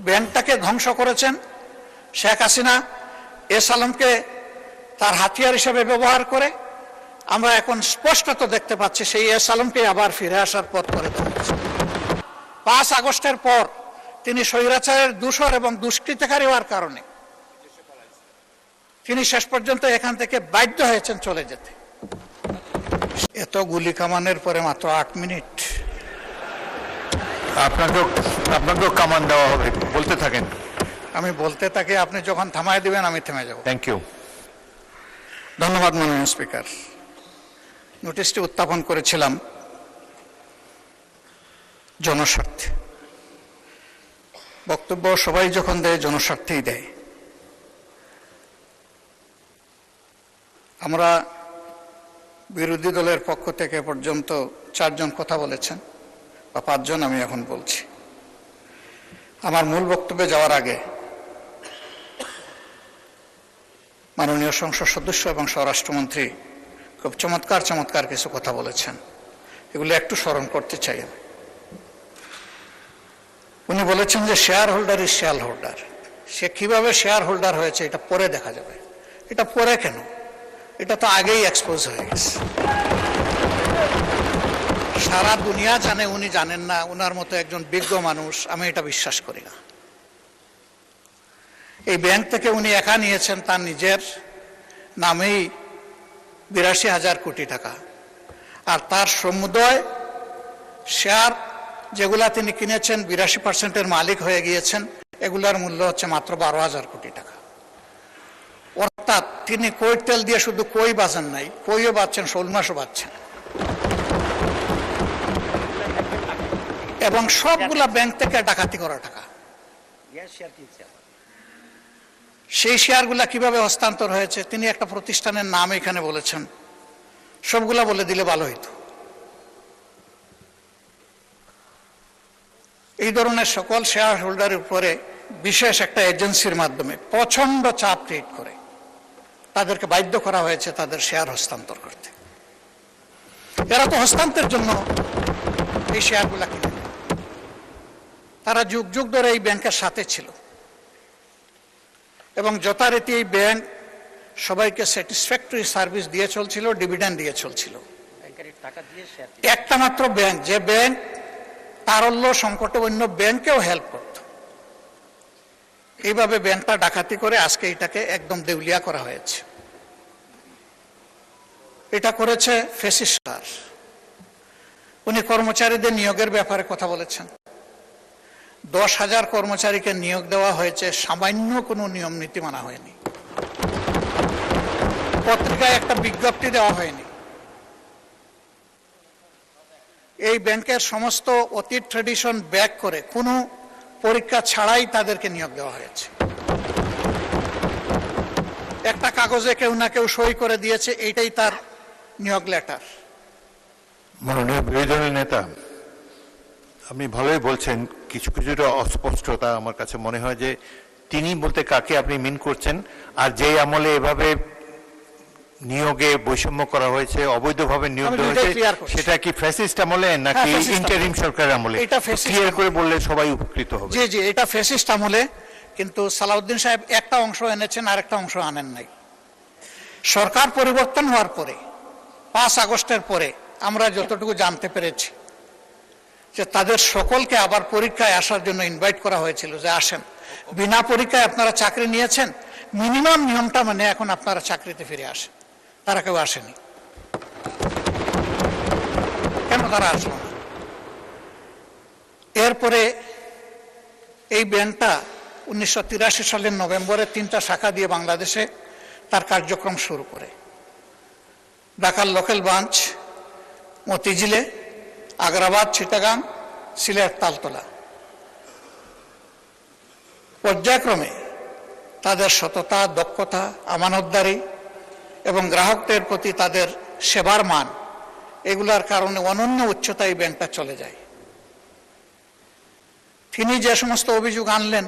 ব্যাংকটাকে ধ্বংস করেছেন শেখ হাসিনা এস আলমকে তার হাতিয়ার হিসেবে ব্যবহার করে। আমরা এখন স্পষ্টত দেখতে পাচ্ছি সেই এস আলমকে আবার ফিরে আসার পথ করে দেখাচ্ছে। 5 আগস্টের পর তিনি স্বৈরাচারের দূষর এবং দুষ্কৃতকারী হওয়ার কারণে তিনি শেষ পর্যন্ত এখান থেকে বাধ্য হয়েছেন চলে যেতে। এত গুলি কামানের পরে মাত্র 8 মিনিট। আপনাকেও কামান দেওয়া হবে, বলতে থাকেন। আমি বলতে থাকি, আপনি যখন থামায় দিবেন আমি থেমে যাব। Thank you. ধন্যবাদ মাননীয় স্পিকার। নোটিশটি উত্থাপন করেছিলাম জনস্বার্থে। বক্তব্য সবাই যখন দেয় জনস্বার্থেই দেয়। আমরা বিরোধী দলের পক্ষ থেকে পর্যন্ত 4 জন কথা বলেছেন, বা 5 জন আমি এখন বলছি। আমার মূল বক্তব্যে যাওয়ার আগে মাননীয় সংসদ সদস্য এবং স্বরাষ্ট্রমন্ত্রী খুব চমৎকার কিছু কথা বলেছেন, এগুলো একটু স্মরণ করতে চাই আমি। উনি বলেছেন যে shareholder is shareholder. সে কিভাবে শেয়ার হোল্ডার হয়েছে এটা পরে দেখা যাবে। এটা পরে কেন? এটা তো আগেই এক্সপোজ হয়ে গেছে। সারা দুনিয়া জানে, উনি জানেন না। উনার মতো একজন বিজ্ঞ মানুষ আমি এটা বিশ্বাস করি না। এই ব্যাংক থেকে উনি একা নিয়েছেন তার নিজের নামেই 82,000 কোটি টাকা, আর তার সমুদয় শেয়ার যেগুলা তিনি কিনেছেন 82% মালিক হয়ে গিয়েছেন, এগুলার মূল্য হচ্ছে মাত্র 12,000 কোটি টাকা। অর্থাৎ তিনি কইর তেল দিয়ে শুধু কই বাঁচেন নাই, কইও বাঁচছেন, শোল মাছও বাঁচছেন, এবং সবগুলা ব্যাংক থেকে ডাকাতি করা টাকা। সেই শেয়ারগুলা কিভাবে হস্তান্তর হয়েছে তিনি একটা প্রতিষ্ঠানের নাম এখানে বলেছেন, সবগুলা বলে দিলে ভালো হইতো। এই ধরনের সকল শেয়ার হোল্ডারের উপরে বিশেষ একটা এজেন্সির মাধ্যমে প্রচন্ড চাপ ক্রিয়েট করে তাদেরকে বাধ্য করা হয়েছে তাদের শেয়ার হস্তান্তর করতে। এরা তো হস্তান্তরের জন্য এই শেয়ারগুলা কিনে, তারা যুগ যুগ ধরে এই ব্যাংকের সাথে ছিল এবং যথারীতি এই ব্যাংক সবাইকে স্যাটিসফ্যাক্টরি সার্ভিস দিয়ে চলছিল, ডিভিডেন্ড দিয়ে চলছিল। একটা মাত্র ব্যাংক, যে ব্যাংক তারল্য সংকটে অন্য ব্যাংকেও হেল্প করত, এইভাবে ব্যাংকটা ডাকাতি করে আজকে এটাকে একদম দেউলিয়া করা হয়েছে। এটা করেছে ফ্যাসিস্ট সরকার। উনি কর্মচারীদের নিয়োগের ব্যাপারে কথা বলেছেন। 10,000 কর্মচারীকে নিয়োগ দেওয়া হয়েছে, সামান্য কোনো নিয়ম নীতি মানা হয়নি, পত্রিকায় একটা বিজ্ঞপ্তি দেওয়া হয়নি। এই ব্যাংকের সমস্ত অতীত ট্রেডিশন ব্যাক করে কোনো পরীক্ষা ছাড়াই তাদেরকে নিয়োগ দেওয়া হয়েছে। একটা কাগজে কেউ না কেউ সই করে দিয়েছে, এইটাই তার নিয়োগ লেটার। মাননীয় বিরোধী দলের নেতা, আপনি ভালোই বলছেন, কিছু কিছুটা অস্পষ্টতা আমার কাছে মনে হয় যে তিনি বলতে কাকে আপনি মিন করছেন, আর যেই আমলে এভাবে নিয়োগে বৈষম্য করা হয়েছে, অবৈধভাবে নিয়োগ দেওয়া হয়েছে, সেটা কি ফ্যাসিস্ট আমলে নাকি ইন্টারিম সরকার আমলে? এটা ক্লিয়ার করে বললে সবাই উপকৃত হবে। জি জি, এটা ফ্যাসিস্ট আমলে, কিন্তু সালাউদ্দিন সাহেব একটা অংশ এনেছেন, আরেকটা অংশ আনেন নাই। সরকার পরিবর্তন হওয়ার পরে 5 আগস্টের পরে আমরা যতটুকু জানতে পেরেছি যে তাদের সকলকে আবার পরীক্ষায় আসার জন্য ইনভাইট করা হয়েছিল, যে আসেন, বিনা পরীক্ষায় আপনারা চাকরি নিয়েছেন, মিনিমাম নিয়মটা মানে এখন আপনারা চাকরিতে ফিরে আসেন। তারা কেউ আসেনি। কেন তারা আসলো না? এরপরে এই ব্যাংকটা 1983 সালের নভেম্বরে 3টা শাখা দিয়ে বাংলাদেশে তার কার্যক্রম শুরু করে। ঢাকার লোকাল ব্রাঞ্চ মতিঝিলে, আগ্রাবাদ, চিটাগাং, সিলেট, তালতলা। পর্যায়ক্রমে তাদের সততা, দক্ষতা, আমানতদারি এবং গ্রাহকদের প্রতি তাদের সেবার মান, এগুলার কারণে অনন্য উচ্চতায় ব্যাংকটা চলে যায়। তিনি যে সমস্ত অভিযোগ আনলেন,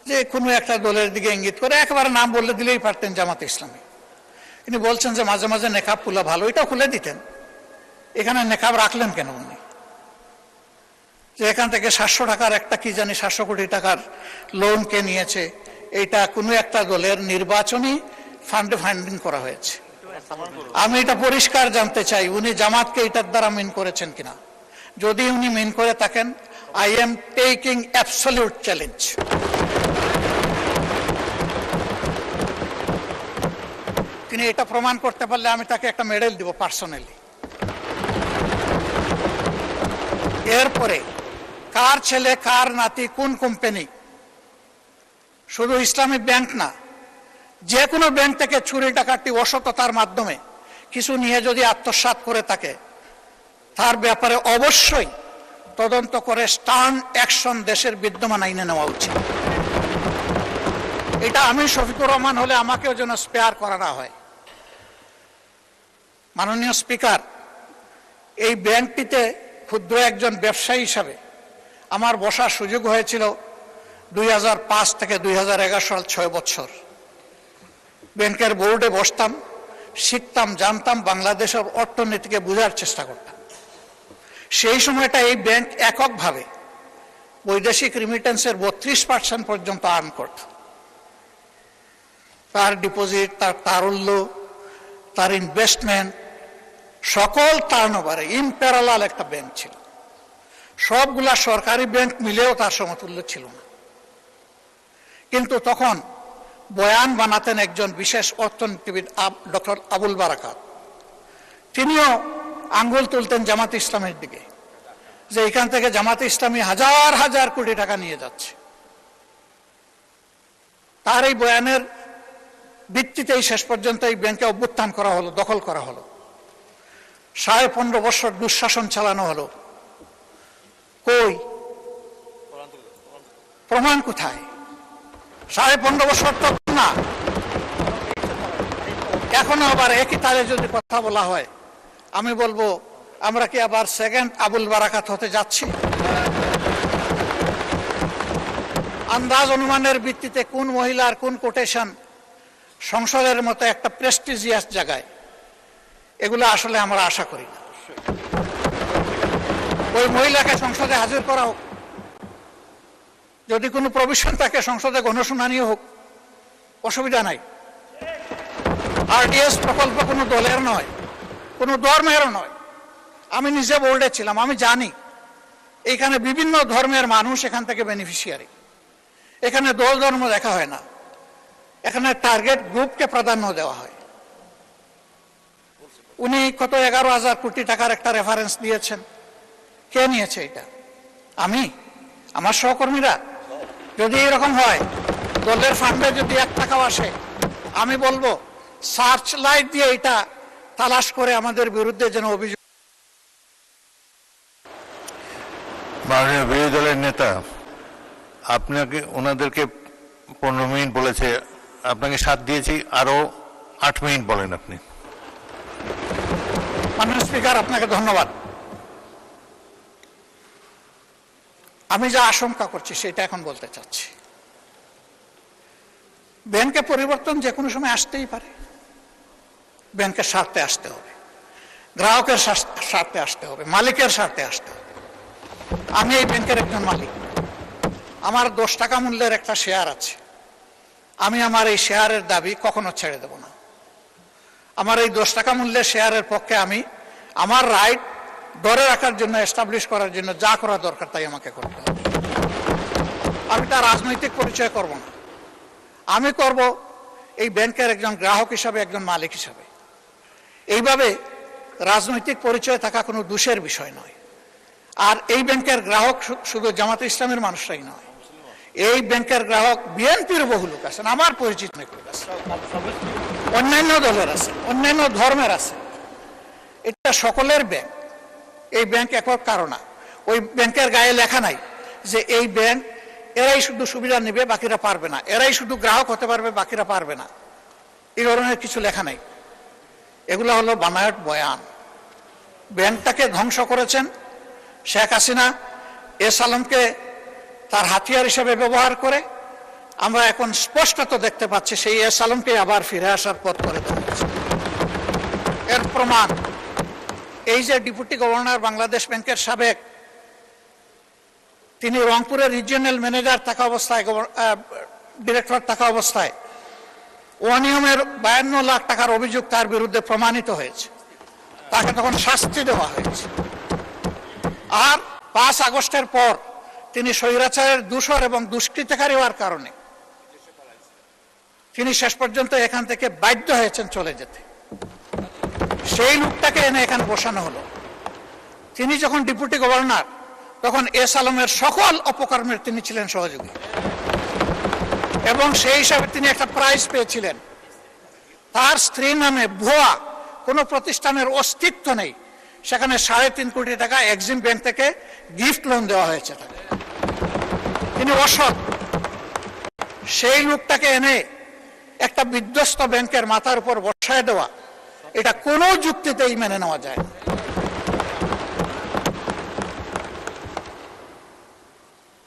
যে কোনো একটা দলের দিকে ইঙ্গিত করে, একেবারে নাম বললে দিলেই পারতেন জামাতে ইসলামী। তিনি বলছেন যে মাঝে মাঝে নেকাব খোলা ভালো, এটা খুলে দিতেন, এখানে নেকাব রাখলেন কেন উনি? যে এখান থেকে 700 টাকার একটা কি জানি 700 কোটি টাকার লোন কে নিয়েছে, এটা কোনো একটা দলের নির্বাচনী ফান্ডে ফান্ডিং করা হয়েছে। আমি এটা পরিষ্কার জানতে চাই উনি জামাতকে এটার দ্বারা মিন করেছেন কিনা। যদি উনি মিন করে থাকেন, I am taking absolute challenge. তিনি এটা প্রমাণ করতে পারলে আমি তাকে একটা মেডেল দিব পার্সোনালি। এরপরে কার ছেলে কার নাতি কোন কোম্পানি, শুধু ইসলামী ব্যাংক না, যে কোনো ব্যাংক থেকে চুরি ডাকাতি অসততার মাধ্যমে কিছু নিয়ে যদি আত্মসাৎ করে থাকে, তার ব্যাপারে অবশ্যই তদন্ত করে স্টার্ন অ্যাকশন দেশের বিদ্যমান আইনে নেওয়া উচিত। এটা আমি শফিকুর রহমান হলে আমাকেও যেন স্পেয়ার করা না হয়। মাননীয় স্পিকার, এই ব্যাংকটিতে ক্ষুদ্র একজন ব্যবসায়ী হিসাবে আমার বসার সুযোগ হয়েছিল 2005 থেকে 2011 সাল, 6 বছর। ব্যাংকের বোর্ডে বসতাম, শিখতাম, জানতাম, বাংলাদেশের অর্থনীতিকে বোঝার চেষ্টা করতাম। সেই সময়টা এই ব্যাংক এককভাবে বৈদেশিক রিমিটেন্সের 32% পর্যন্ত আর্ন করত। তার ডিপোজিট, তার তারল্য, তার ইনভেস্টমেন্ট, সকল টার্নওভারে ইম্প্যারালাল একটা ব্যাংক ছিল। সবগুলা সরকারি ব্যাংক মিলেও তার সমতুল্য ছিল না। কিন্তু তখন বয়ান বানাতেন একজন বিশেষ অর্থনীতিবিদ ডক্টর আবুল বারাকাত। তিনিও আঙ্গুল তুলতেন জামাত ইসলামের দিকে, যে এখান থেকে জামাত ইসলামী হাজার হাজার কোটি টাকা নিয়ে যাচ্ছে। তার এই বয়ানের ভিত্তিতেই শেষ পর্যন্ত এই ব্যাংকে অভ্যুত্থান করা হলো, দখল করা হলো, 15.5 বছর দুঃশাসন চালানো হলো। কই প্রমাণ কোথায়? 15.5 বছর তো না, এখনো আবার একই তালে যদি কথা বলা হয়, আমি বলবো আমরা কি আবার সেকেন্ড আবুল বারাকাত হতে যাচ্ছি? আন্দাজ অনুমানের ভিত্তিতে কোন মহিলার কোন কোটেশন সংসদের মতো একটা প্রেস্টিজিয়াস জায়গায়, এগুলো আসলে আমরা আশা করি না। ওই মহিলাকে সংসদে হাজির করা হোক, যদি কোনো প্রভিশন থাকে সংসদে গণশুনানিও হোক, অসুবিধা নাই। আরডিএস প্রকল্প কোনো দলের নয়, কোনো ধর্মেরও নয়। আমি নিজে বোর্ডে ছিলাম, আমি জানি এখানে বিভিন্ন ধর্মের মানুষ এখান থেকে বেনিফিশিয়ারি। এখানে দল ধর্ম দেখা হয় না, এখানে টার্গেট গ্রুপকে প্রাধান্য দেওয়া হয়। উনি কত 11,000 কোটি টাকার একটা রেফারেন্স দিয়েছেন। কে নিয়েছে এটা? আমি, আমার সহকর্মীরা? যদি এরকম হয়, দলের ফান্ডে যদি 1 টাকাও আসে, আমি বলবো সার্চ লাইট দিয়ে এটা তালাশ করে আমাদের বিরুদ্ধে যেন অভিযোগ। মাননীয় বিরোধী দলের নেতা আপনাকে, ওনাদেরকে 15 মিনিট বলেছে, আপনাকে 7 দিয়েছি, আরো 8 মিনিট বলেন আপনি। মাননীয় স্পিকার, আপনাকে ধন্যবাদ। আমি যা আশঙ্কা করছি সেটা এখন বলতে চাচ্ছি। ব্যাংকে পরিবর্তন যে কোনো সময় আসতেই পারে। ব্যাংকের স্বার্থে আসতে হবে, গ্রাহকের স্বার্থে আসতে হবে, মালিকের স্বার্থে আসতে হবে। আমি এই ব্যাংকের একজন মালিক, আমার 10 টাকা মূল্যের একটা শেয়ার আছে। আমি আমার এই শেয়ারের দাবি কখনো ছেড়ে দেব না। আমার এই 10 টাকা মূল্যের শেয়ারের পক্ষে আমি আমার রাইট ধরে রাখার জন্য, এস্টাবলিশ করার জন্য যা করা দরকার তাই আমাকে করতে হবে। আমি তার রাজনৈতিক পরিচয় করব না, আমি করব এই ব্যাংকের একজন গ্রাহক হিসাবে, একজন মালিক হিসাবে। এইভাবে রাজনৈতিক পরিচয় থাকা কোনো দোষের বিষয় নয়। আর এই ব্যাংকের গ্রাহক শুধু জামাতে ইসলামের মানুষরাই নয়, এই ব্যাংকের গ্রাহক বিএনপির বহু লোক আছেন, আমার পরিচিত অনেক লোক আছে, অন্যান্য দলের আছে, অন্যান্য ধর্মের আছে। এটা সকলের ব্যাংক। এই ব্যাংক একক কারো না। ওই ব্যাংকের গায়ে লেখা নাই যে এই ব্যাংক এরাই শুধু সুবিধা নেবে, বাকিরা পারবে না, এরাই শুধু গ্রাহক হতে পারবে, বাকিরা পারবে না, এই ধরনের কিছু লেখা নাই। এগুলো হলো বানায়ট বয়ান। ব্যাংকটাকে ধ্বংস করেছেন শেখ হাসিনা এস আলমকে তার হাতিয়ার হিসেবে ব্যবহার করে। আমরা এখন স্পষ্টত দেখতে পাচ্ছি সেই এস আলমকে আবার ফিরে আসার পথ করে দেখাচ্ছে। এর প্রমাণ এই যে ডেপুটি গভর্নর বাংলাদেশ ব্যাংকের সাবেক, তিনি রংপুরের রিজিওনাল ম্যানেজার থাকা অবস্থায়, ডিরেক্টর থাকা অবস্থায় অনিয়মের 52 লাখ টাকার অভিযোগ তার বিরুদ্ধে প্রমাণিত হয়েছে। তাকে তখন শাস্তি দেওয়া হয়েছে। আর 5 আগস্টের পর তিনি স্বৈরাচারের দূষর এবং দুষ্কৃতকারী হওয়ার কারণে তিনি শেষ পর্যন্ত এখান থেকে বাধ্য হয়েছেন চলে যেতে। সেই লোকটাকে এনে এখানে বসানো হলো। তিনি যখন ডেপুটি গভর্নর, তখন এস আলমের সকল অপকর্মের তিনি ছিলেন সহযোগী, এবং সেই হিসাবে তিনি একটা প্রাইজ পেয়েছিলেন। তার স্ত্রীর নামে ভুয়া কোনো প্রতিষ্ঠানের অস্তিত্ব নেই, সেখানে 3.5 কোটি টাকা এক্সিম ব্যাংক থেকে গিফট লোন দেওয়া হয়েছে তাকে। তিনি অসৎ। সেই লোকটাকে এনে একটা বিধ্বস্ত ব্যাংকের মাথার উপর বসায় দেওয়া, এটা কোনো যুক্তিতেই মেনে নেওয়া যায় না।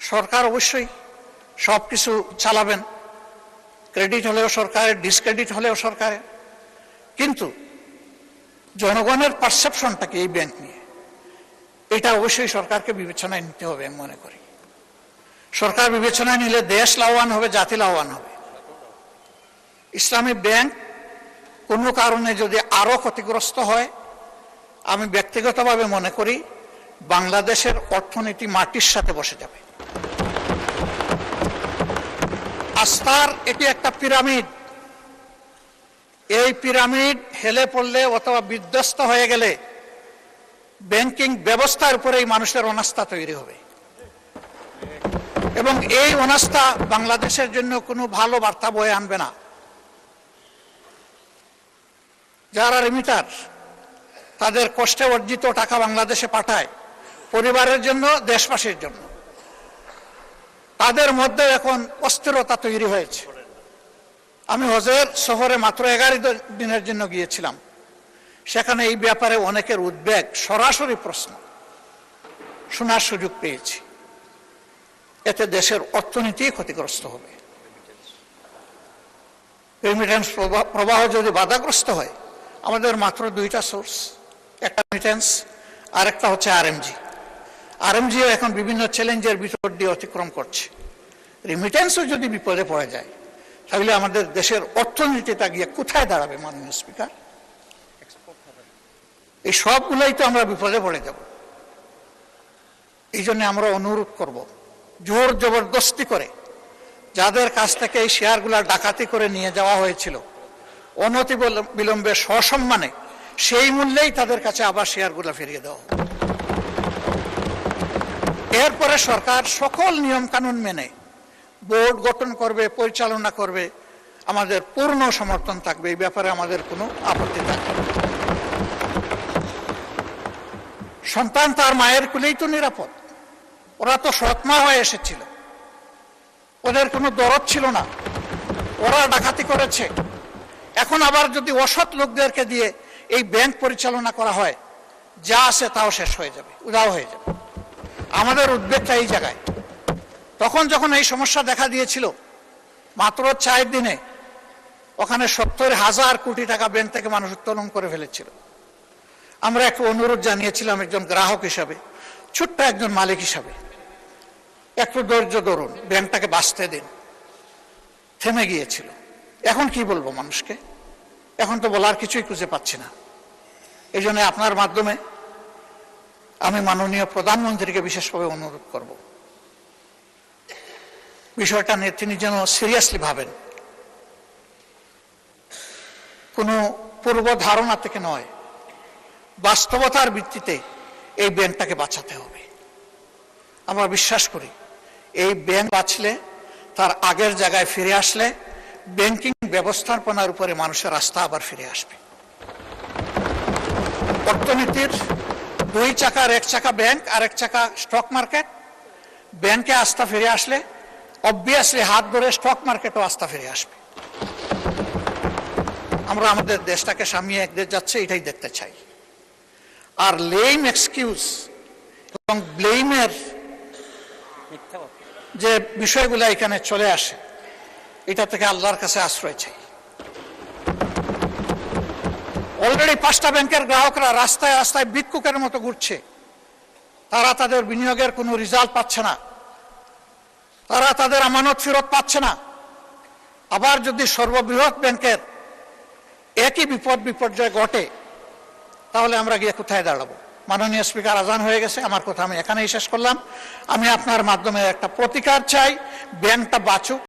সরকার অবশ্যই সবকিছু চালাবেন, ক্রেডিট হলেও সরকারের, ডিসক্রেডিট হলেও সরকারের, কিন্তু জনগণের পারসেপশনটা কি এই ব্যাংক নিয়ে, এটা অবশ্যই সরকারকে বিবেচনায় নিতে হবে আমি মনে করি। সরকার বিবেচনায় নিলে দেশ লাভবান হবে, জাতি লাভবান হবে। ইসলামী ব্যাংক কোনো কারণে যদি আরো ক্ষতিগ্রস্ত হয়, আমি ব্যক্তিগতভাবে মনে করি বাংলাদেশের অর্থনীতি মাটির সাথে বসে যাবে। আস্থার এটি একটা পিরামিড। এই পিরামিড হেলে পড়লে অথবা বিধ্বস্ত হয়ে গেলে ব্যাংকিং ব্যবস্থার উপরেই মানুষের অনাস্থা তৈরি হবে, এবং এই অনাস্থা বাংলাদেশের জন্য কোনো ভালো বার্তা বয়ে আনবে না। যারা রিমিটার, তাদের কষ্টে অর্জিত টাকা বাংলাদেশে পাঠায় পরিবারের জন্য, দেশবাসীর জন্য, তাদের মধ্যে এখন অস্থিরতা তৈরি হয়েছে। আমি হজের সফরে মাত্র 11 দিনের জন্য গিয়েছিলাম। সেখানে এই ব্যাপারে অনেকের উদ্বেগ, সরাসরি প্রশ্ন শোনার সুযোগ পেয়েছি। এতে দেশের অর্থনীতি ক্ষতিগ্রস্ত হবে। রেমিটেন্স প্রবাহ যদি বাধাগ্রস্ত হয়, আমাদের মাত্র 2টা সোর্স, একটা রেমিটেন্স, আরেকটা হচ্ছে আরএমজি। আরএমজিও এখন বিভিন্ন চ্যালেঞ্জের ভিতর দিয়ে অতিক্রম করছে। রেমিটেন্সও যদি বিপদে পড়ে যায়, তাহলে আমাদের দেশের অর্থনীতিটা গিয়ে কোথায় দাঁড়াবে মাননীয় স্পিকার? এই সবগুলোই তো আমরা বিপদে পড়ে যাব। এই জন্য আমরা অনুরোধ করব, জোর জবরদস্তি করে যাদের কাছ থেকে এই শেয়ারগুলা ডাকাতি করে নিয়ে যাওয়া হয়েছিল, অনতি বিলম্বে সসম্মানে সেই মূল্যেই তাদের কাছে আবার শেয়ারগুলা ফিরিয়ে দেওয়া। এরপরে সরকার সকল নিয়ম কানুন মেনে বোর্ড গঠন করবে, পরিচালনা করবে, আমাদের পূর্ণ সমর্থন থাকবে। এই ব্যাপারে আমাদের কোনো আপত্তি থাকবে না। সন্তান তার মায়ের কুলেই তো নিরাপদ। ওরা তো সৎমা হয়ে এসেছিল, ওদের কোনো দরদ ছিল না, ওরা ডাকাতি করেছে। এখন আবার যদি অসৎ লোকদেরকে দিয়ে এই ব্যাংক পরিচালনা করা হয়, যা আছে তাও শেষ হয়ে যাবে, উধাও হয়ে যাবে। আমাদের উদ্বেগটা এই জায়গায়। তখন যখন এই সমস্যা দেখা দিয়েছিল, মাত্র 4 দিনে ওখানে 70,000 কোটি টাকা ব্যাংক থেকে মানুষ উত্তোলন করে ফেলেছিল। আমরা একটা অনুরোধ জানিয়েছিলাম একজন গ্রাহক হিসাবে, ছোট্ট একজন মালিক হিসাবে, একটু ধৈর্য ধরুন, ব্যাংকটাকে বাঁচতে দিন। থেমে গিয়েছিল। এখন কি বলবো মানুষকে? এখন তো বলার কিছুই খুঁজে পাচ্ছি না। এই জন্য আপনার মাধ্যমে আমি মাননীয় প্রধানমন্ত্রীকে বিশেষভাবে অনুরোধ করব, বিষয়টা নিয়ে তিনি যেন সিরিয়াসলি ভাবেন। কোনো পূর্ব ধারণা থেকে নয়, বাস্তবতার ভিত্তিতে এই ব্যাংকটাকে বাঁচাতে হবে। আমরা বিশ্বাস করি এই ব্যাংক বাঁচলে, তার আগের জায়গায় ফিরে আসলে, ব্যাংকিং ব্যবস্থাপনার উপরে মানুষের আস্থা আবার ফিরে আসবে। অর্থনীতির 2 চাকার, 1 চাকা ব্যাংক আর 1 চাকা স্টক মার্কেট। ব্যাংকে আস্থা ফিরে আসলে অবভিয়াসলি হাত ধরে স্টক মার্কেটও আস্থা ফিরে আসবে। আমরা আমাদের দেশটাকে সামিয়ে একদিকে যাচ্ছে, এটাই দেখতে চাই। আর লেম এক্সকিউজ এবং ব্লেমের যে বিষয়গুলো এখানে চলে আসে, এটা থেকে আল্লাহর কাছে আশ্রয় চাই। অলরেডি 5টা ব্যাংকের গ্রাহকরা রাস্তায় রাস্তায় ভিক্ষুকের মতো ঘুরছে। তারা তাদের বিনিয়োগের কোনো রেজাল্ট পাচ্ছে না। তারা তাদের আমানত ফেরত পাচ্ছে না। আবার যদি সর্ববৃহৎ ব্যাংকের একই বিপর্যয় ঘটে, তাহলে আমরা গিয়ে কোথায় দাঁড়াবো? মাননীয় স্পিকার, আজান হয়ে গেছে, আমার কথা আমি এখানেই শেষ করলাম। আমি আপনার মাধ্যমে একটা প্রতিকার চাই, ব্যাংকটা বাঁচুক।